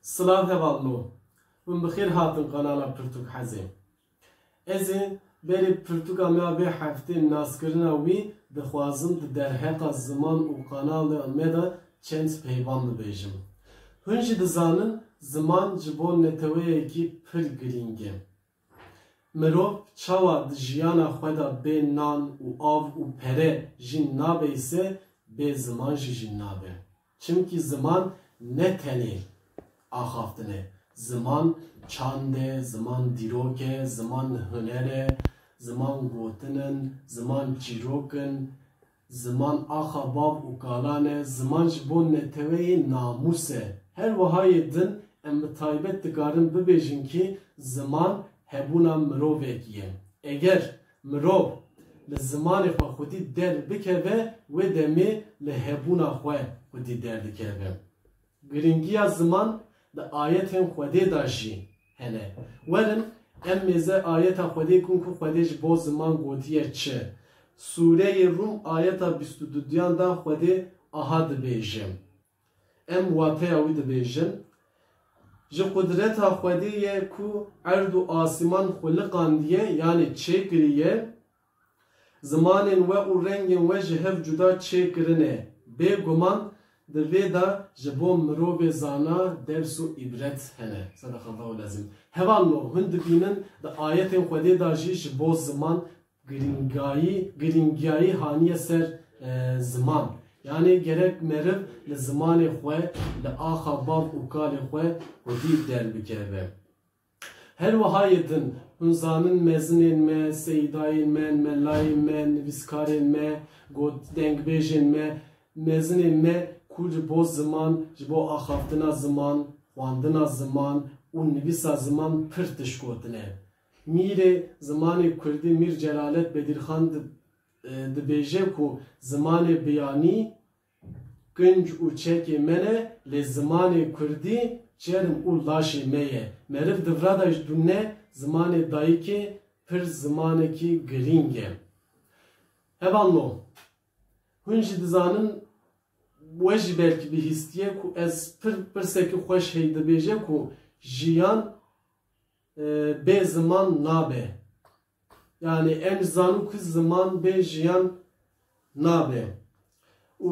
Slav hevallo. Hûn bi xêr hatin kanala Pirtûk Hezê. Ez ê berê Pirtûka me vê heftê naskirina wî dixwazim di derheqa ziman û kanala me de çend peyvan bibêjim. Hûn jî dizanin ziman ji bo neteweyekî pir girîng e. Mirov çawa di jiyana xwe de bê nan û av û pere jî nabe ise bê ziman jî nabe. Çimkî ziman ne tenê axaftin e. Ziman çand e, ziman dîrok e, ziman huner e, ziman gotin, ziman çîrokin, ziman axa bav û kalan e, ziman ji bo neteweyê namûs e. Her wihayê din em bi taybet dikarin bibêjin ki ziman hebûna mirovekî ye. Eger mirov li zimanê xwe xwedî der bikeve wê demê li hebûna xwe xwedî der dikeve. Giringiya ziman di ayetên Xwedê de jî hene. Werin em mêze ayeta Xwedê kun ku Xwedê ji bo ziman gotiye çi. Sûreyê Rum ayeta 22yan da Xwedê aha dibêje. Em wateya wî dibêjin. Ji kudreta Xwedê ye ku erd û asîman xwe liqandiye yani çêkiriye, zimanên we û rengên we ji hev cuda çêkirine. Bêguman di vê de ji bo mirovê zana ders û îbret hene. Sedakallahu lezim. Hevallo hûn dibînin di ayetên Xwedê de jî ji bo ziman giringiyayî haniye ser ziman. Yani gerek meriv li zimanê xwe li axa bav û kalê xwe xwedî derbikeve. Her wihayê din hûn zanin mezinên me, seyidayên me, melayên me, nivîskarên me, dengbêjên me, mezinên me ku ji bo ziman, ji bo axaftina ziman, xwandina ziman û nivîsa ziman pir tişkotine. Mîrê zimanê Kurdî Mîr Celalet Bedîrxan dibêje ku zimanê biyanî gunc û çekê me ne lê zimanê Kurdî çerm û laşê me ye. Meriv divra da ji dûne zimanê dayîkê pir zimanekî girîng e. Hevallo hûn jî dizanin we jî belkî bihîstiye ku ez pir pirsekî xweş hey dibêje ku jiyan bê ziman nabe. Yani em zanu ku ziman bê jiyan nabe. û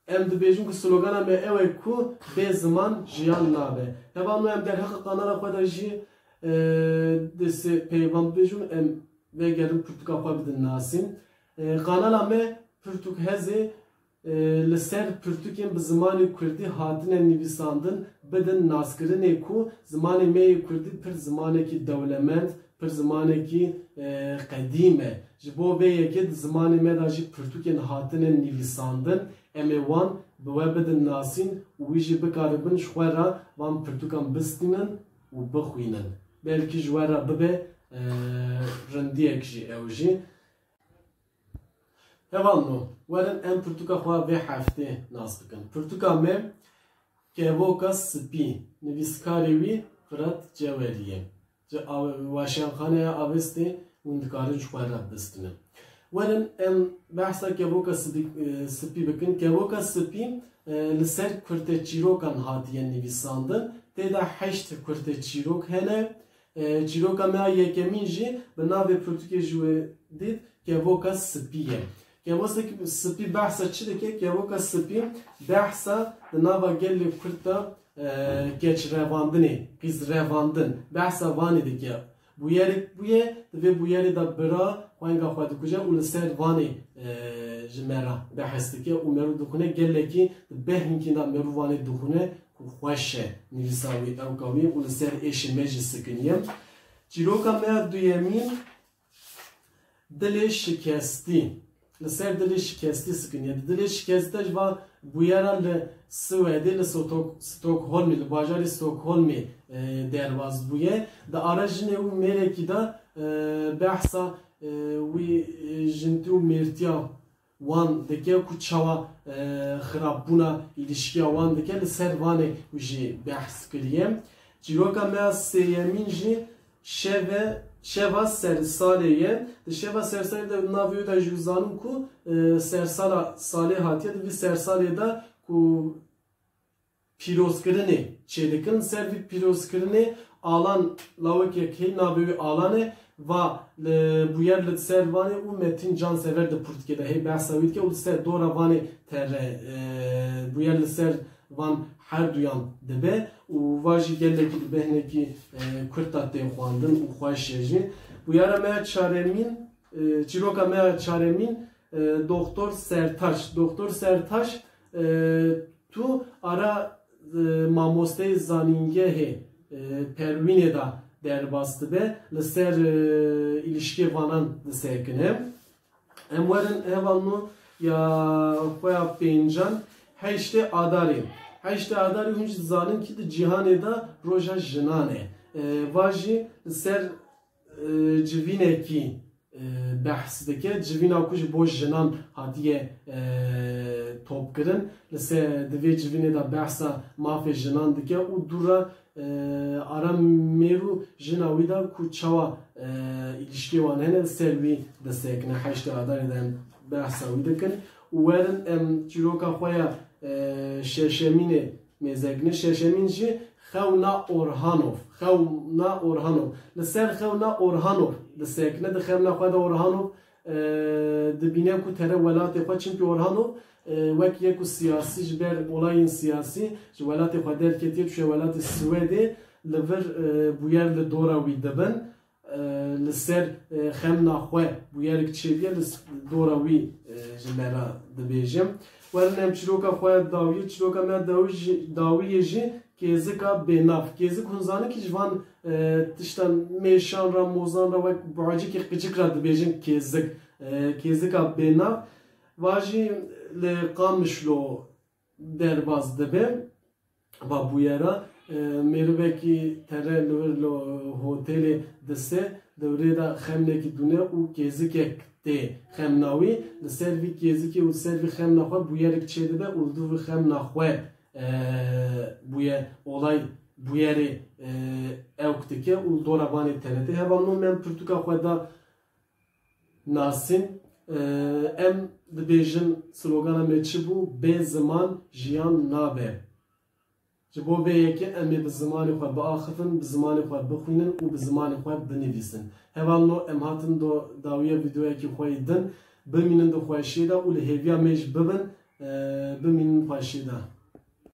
em dibêjin ku slogana me ew e ku bê ziman jiyan nabe. Hevallo em derheqa kanala xwe de jî destê peyvan bibêjin em vê gerin Pirtûka xwe bidin nasîn. Kanala me Pirtûk Hezê li ser Pirtûkên bi zimanê Kurdî hatine nivîsandin bidin naskirinê ku zimanê me yê Kurdî pir zimanekî dewlemend, pir zimanekî qedîm e. Ji bo vê yekê di zimanê me de jî Pirtûkên hatine nivîsandin. Em ê wan bi we bidin nasîn û wî jî bikaribin ji xwe re van Pirtûkan bistînin û bixwînin. Belkî ji we re bibe rindiyek jî ew jî. Hevallo werin em Pirtûka xwe vê heftê nas bikin. Pirtûka me kevoka spî nivîskarê wî Firat Cewerî ye. Ji weşanxaneya avêstê hûn dikarin ji xwe re bistînin. Werin em behsa kevoka spî bikin. Kevoka spî li ser kurtê hatiye nivîsandin. Têda heşt kurtê çîrok hene. Çîroka me yekemîn jî bi navê Pirtûkê ji wê dît kevoka spî ye. Kevoka spî behsa çi dike? Kevoka spî behsa di nava gelê Kurd da keçrevandinê, qîzrevandin. Behsa vanê dike. Bûyerek bûye divê bûyerê da bira xwenga xwe dikuje û li ser vanê ji me re behes dike û merû dixune gelekî di behînkî da merû vanê dixune ku xweş e nivîsa wî ewka wî û li ser êşê me jî sikiniye. Çîroka me duyemîn dilê şikestî. Li ser dilê şikestî sikiniye. Dilê şikestî ji va bûyera li Swêdê li Stockholmê, li bajarê Stockholmê derbas bûye. Di ara jinê û mêrekî de behsa wî jintî û mêrtiya wan dike ku çawa xirabbûna îlişkiya wan dike li ser vanê jî behs kiriye. Çîroka me sêyemîn jî şeva sersalê ye. Di şeva sersalê de navê de jî zanin ku sersala salê hatiye. Di vî sersalê de ku پیروزکردنی چیدکن سروی پیروزکردنی آلان لاوکی که نابی آلانه و بویر لسروانی و متین جان سرور د پرتګاله هی بحثوید که او سر دور وانی تر بویر لسر وان هر دویان دبه و واجی گله کی بهنه کی کرتات خواندن و خواشیجی بویر ما چارمین چیروکا ما چارمین دکتر سرتاش تو ara mamoste zaningeh pervine da derbastı be ser ilişki vanan sekine emwerin evannu ya koya pencan heşte adari hunç zanin ki de cihane da roja jinane vaji ser civine ki بحثدکه جوینا کش بوش جنان هاتیه توپ کردن لسه دوی جوینه دا بحثا مافی جنان دکه و دورا آرام میرو جناوی دا کوچوا ilişki وان هنه سروی دستکنه حشت آداری دن بحثا وی دکن ورن چیروکا خویا ششمینه مزگنه ششمین جی خونا اورهانوف لسر خونا اورهانوف دسکنه د خونا خود اورهانوف دبینه کو تره ولات خو چون که اورهانوف وک یکو سیاسی جبر اولای سیاسی جو ولات خو در کتیب شو ولات سوئدی لور بویر ل دورا وی دبن لسر خونا خو بویر کچیه دورا وی جمرا دبیجم ورنم چروکا خو داوی چروکا ما داوی جی کیزکا بناف کیزک hunzanı ki jvan tiştan meşan ra mozan ra ve buacı ki gıcık ra dibejin kizika benaf vaji le qamışlo derbaz dibe va bu yara merveki tere lo hoteli dese devreda xemneki dune u kizikek te xemnawi le servi kiziki u servi xemna xwe bu yerek çedibe u du xemna xwe buye olay bu yeri evktike ul doravani tenete hevanno men Portugal xweda nasin em dibêjin slogana me çi bû bê ziman jiyan nabe ji bo vê yekê em ê bi zimanê xwe biaxivin bi zimanê xwe bixwînin û bi zimanê xwe binivîsin hevanno em hatin dawiya vîdeoyekî xwe din bimînin di xweşî de û li hêviya me jî bibin bimînin xweşî de